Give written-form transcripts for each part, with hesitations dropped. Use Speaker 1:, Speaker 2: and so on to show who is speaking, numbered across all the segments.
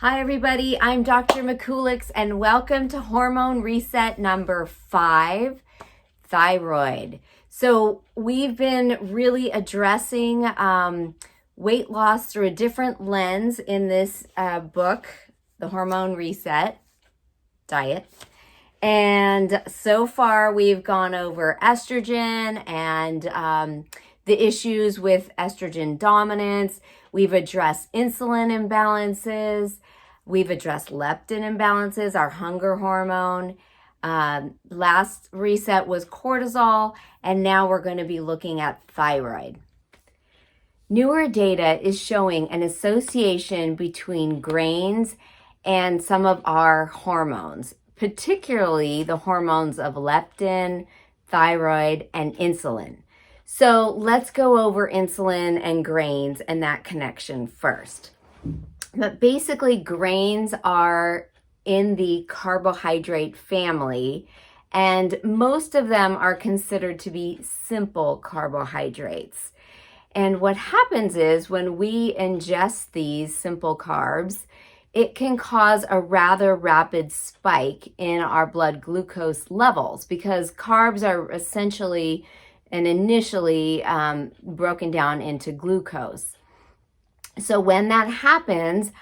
Speaker 1: Hi everybody, I'm Dr. Mikulics and welcome to Hormone Reset number 5, Thyroid. So we've been really addressing weight loss through a different lens in this book, The Hormone Reset Diet. And so far we've gone over estrogen and the issues with estrogen dominance. We've addressed insulin imbalances. We've addressed leptin imbalances, our hunger hormone. Last reset was cortisol, and now we're going to be looking at thyroid. Newer data is showing an association between grains and some of our hormones, particularly the hormones of leptin, thyroid, and insulin. So let's go over insulin and grains and that connection first. But basically, grains are in the carbohydrate family, and most of them are considered to be simple carbohydrates. And what happens is when we ingest these simple carbs, it can cause a rather rapid spike in our blood glucose levels because carbs are essentially and initially broken down into glucose. So when that happens,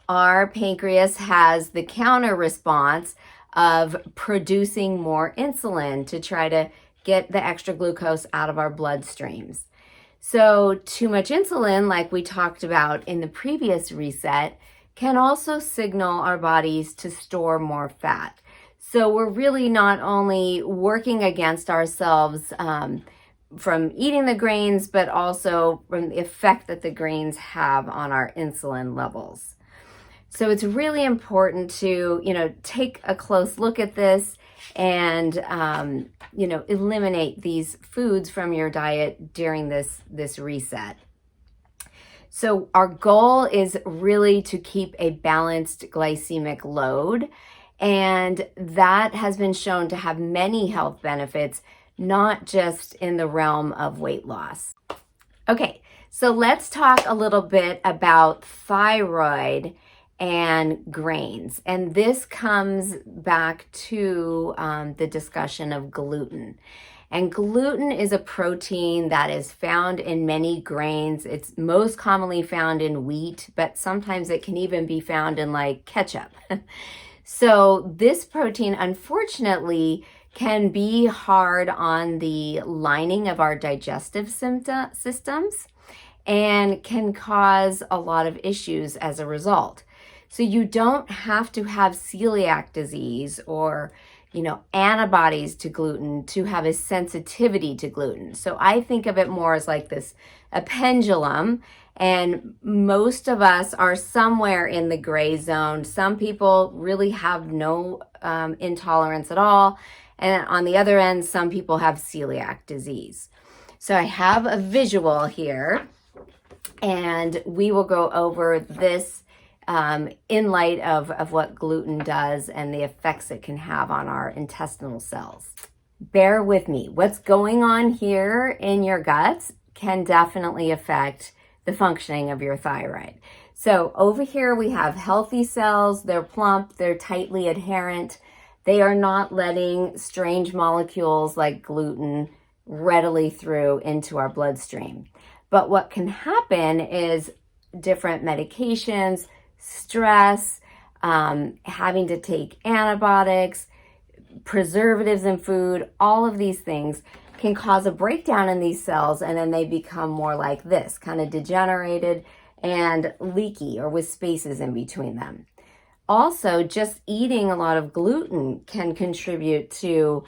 Speaker 1: our pancreas has the counter response of producing more insulin to try to get the extra glucose out of our bloodstreams. So too much insulin, like we talked about in the previous reset, can also signal our bodies to store more fat. So we're really not only working against ourselves from eating the grains, but also from the effect that the grains have on our insulin levels. So it's really important to, take a close look at this and, eliminate these foods from your diet during this reset. So our goal is really to keep a balanced glycemic load, and that has been shown to have many health benefits, not just in the realm of weight loss. Okay, so let's talk a little bit about thyroid and grains. And this comes back to the discussion of gluten. And gluten is a protein that is found in many grains. It's most commonly found in wheat, but sometimes it can even be found in like ketchup. So this protein, unfortunately, can be hard on the lining of our digestive systems and can cause a lot of issues as a result. So you don't have to have celiac disease or antibodies to gluten to have a sensitivity to gluten. So I think of it more as like a pendulum, and most of us are somewhere in the gray zone. Some people really have no intolerance at all. And on the other end, some people have celiac disease. So I have a visual here, and we will go over this in light of what gluten does and the effects it can have on our intestinal cells. Bear with me. What's going on here in your guts can definitely affect the functioning of your thyroid. So over here we have healthy cells. They're plump, they're tightly adherent. They are not letting strange molecules like gluten readily through into our bloodstream. But what can happen is different medications, stress, having to take antibiotics, preservatives in food, all of these things can cause a breakdown in these cells, and then they become more like this, kind of degenerated and leaky or with spaces in between them. Also, just eating a lot of gluten can contribute to,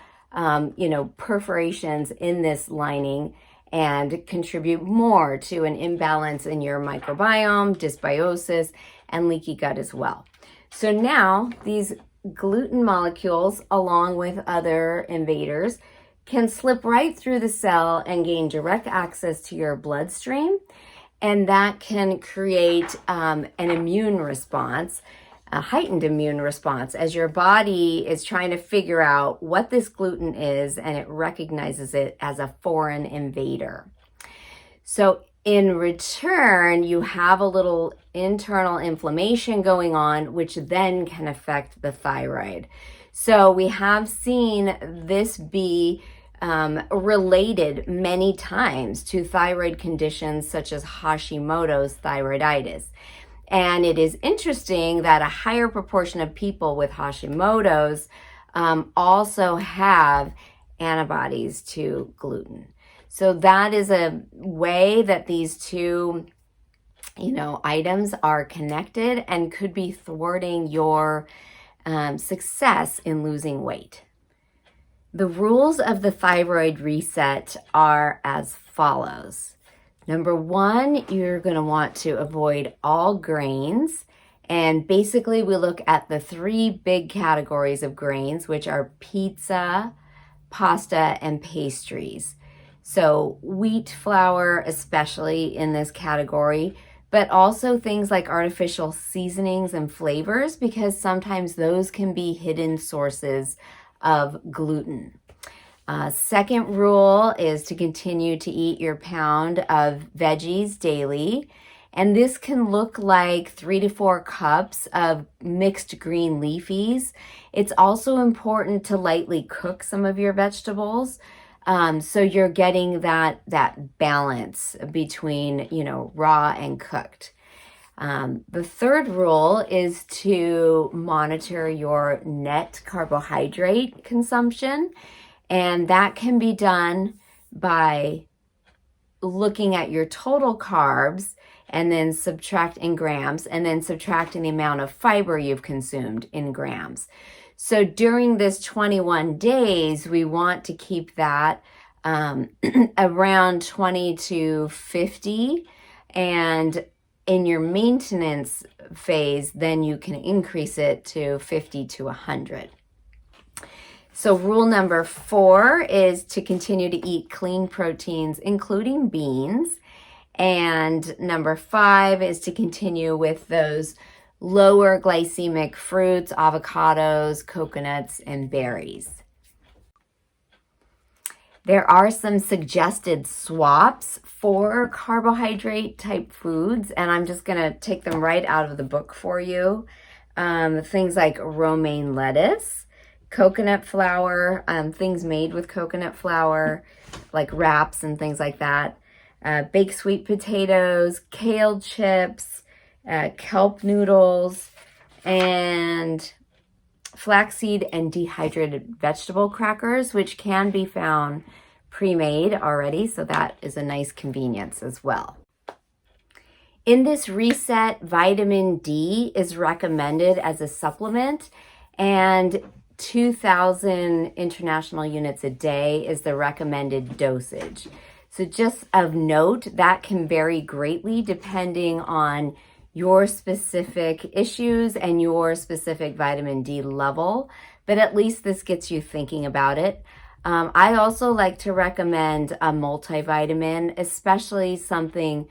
Speaker 1: perforations in this lining and contribute more to an imbalance in your microbiome, dysbiosis, and leaky gut as well. So now these gluten molecules, along with other invaders, can slip right through the cell and gain direct access to your bloodstream, and that can create an immune response, a heightened immune response, as your body is trying to figure out what this gluten is, and it recognizes it as a foreign invader. So in return, you have a little internal inflammation going on, which then can affect the thyroid. So we have seen this be related many times to thyroid conditions such as Hashimoto's thyroiditis. And it is interesting that a higher proportion of people with Hashimoto's also have antibodies to gluten. So that is a way that these two, items are connected and could be thwarting your success in losing weight. The rules of the thyroid reset are as follows. Number one, you're going to want to avoid all grains. And basically, we look at the three big categories of grains, which are pizza, pasta, and pastries. So wheat flour, especially in this category, but also things like artificial seasonings and flavors, because sometimes those can be hidden sources of gluten. Second rule is to continue to eat your pound of veggies daily. And this can look like 3 to 4 cups of mixed green leafies. It's also important to lightly cook some of your vegetables. So you're getting that balance between, raw and cooked. The third rule is to monitor your net carbohydrate consumption. And that can be done by looking at your total carbs and then subtracting grams and then subtracting the amount of fiber you've consumed in grams. So during this 21 days, we want to keep that around 20 to 50. And in your maintenance phase, then you can increase it to 50 to 100. So rule number 4 is to continue to eat clean proteins, including beans. And number 5 is to continue with those lower glycemic fruits, avocados, coconuts, and berries. There are some suggested swaps for carbohydrate type foods, and I'm just going to take them right out of the book for you. Things like romaine lettuce, coconut flour, things made with coconut flour, like wraps and things like that, baked sweet potatoes, kale chips, kelp noodles, and flaxseed and dehydrated vegetable crackers, which can be found pre-made already, so that is a nice convenience as well. In this reset, vitamin D is recommended as a supplement, and 2,000 international units a day is the recommended dosage. So just of note, that can vary greatly depending on your specific issues and your specific vitamin D level, but at least this gets you thinking about it. I also like to recommend a multivitamin, especially something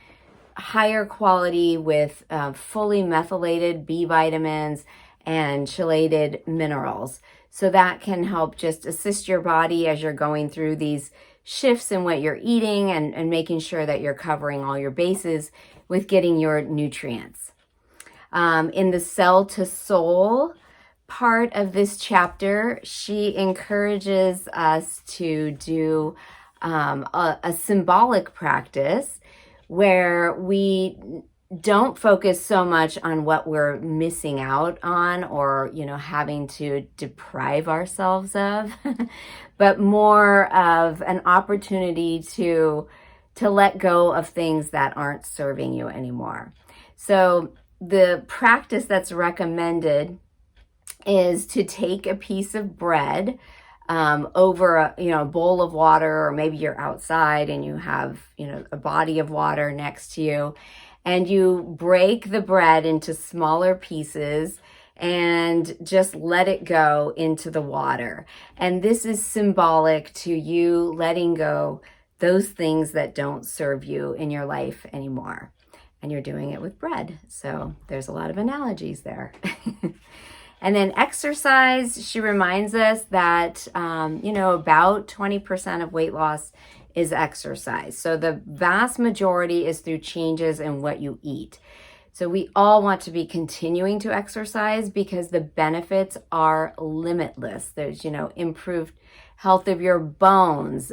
Speaker 1: higher quality with fully methylated B vitamins and chelated minerals. So that can help just assist your body as you're going through these shifts in what you're eating and making sure that you're covering all your bases with getting your nutrients. In the cell to soul part of this chapter, she encourages us to do a symbolic practice where we don't focus so much on what we're missing out on or, having to deprive ourselves of, but more of an opportunity to let go of things that aren't serving you anymore. So the practice that's recommended is to take a piece of bread over a bowl of water, or maybe you're outside and you have a body of water next to you, and you break the bread into smaller pieces and just let it go into the water. And this is symbolic to you letting go those things that don't serve you in your life anymore. And you're doing it with bread. So there's a lot of analogies there. And then exercise, she reminds us that, about 20% of weight loss is exercise. So the vast majority is through changes in what you eat. So we all want to be continuing to exercise because the benefits are limitless. There's, improved health of your bones,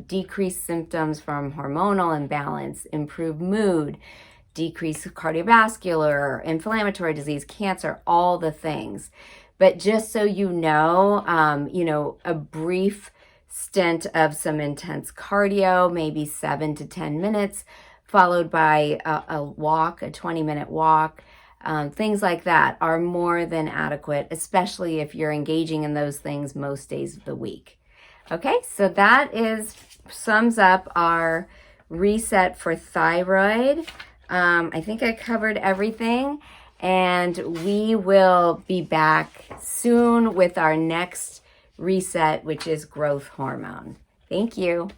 Speaker 1: decreased symptoms from hormonal imbalance, improved mood, decreased cardiovascular, inflammatory disease, cancer, all the things. But just so you know, a brief stint of some intense cardio, maybe 7 to 10 minutes, followed by a walk, a 20-minute walk, things like that are more than adequate, especially if you're engaging in those things most days of the week. Okay, so that sums up our reset for thyroid. I think I covered everything, and we will be back soon with our next reset, which is growth hormone. Thank you.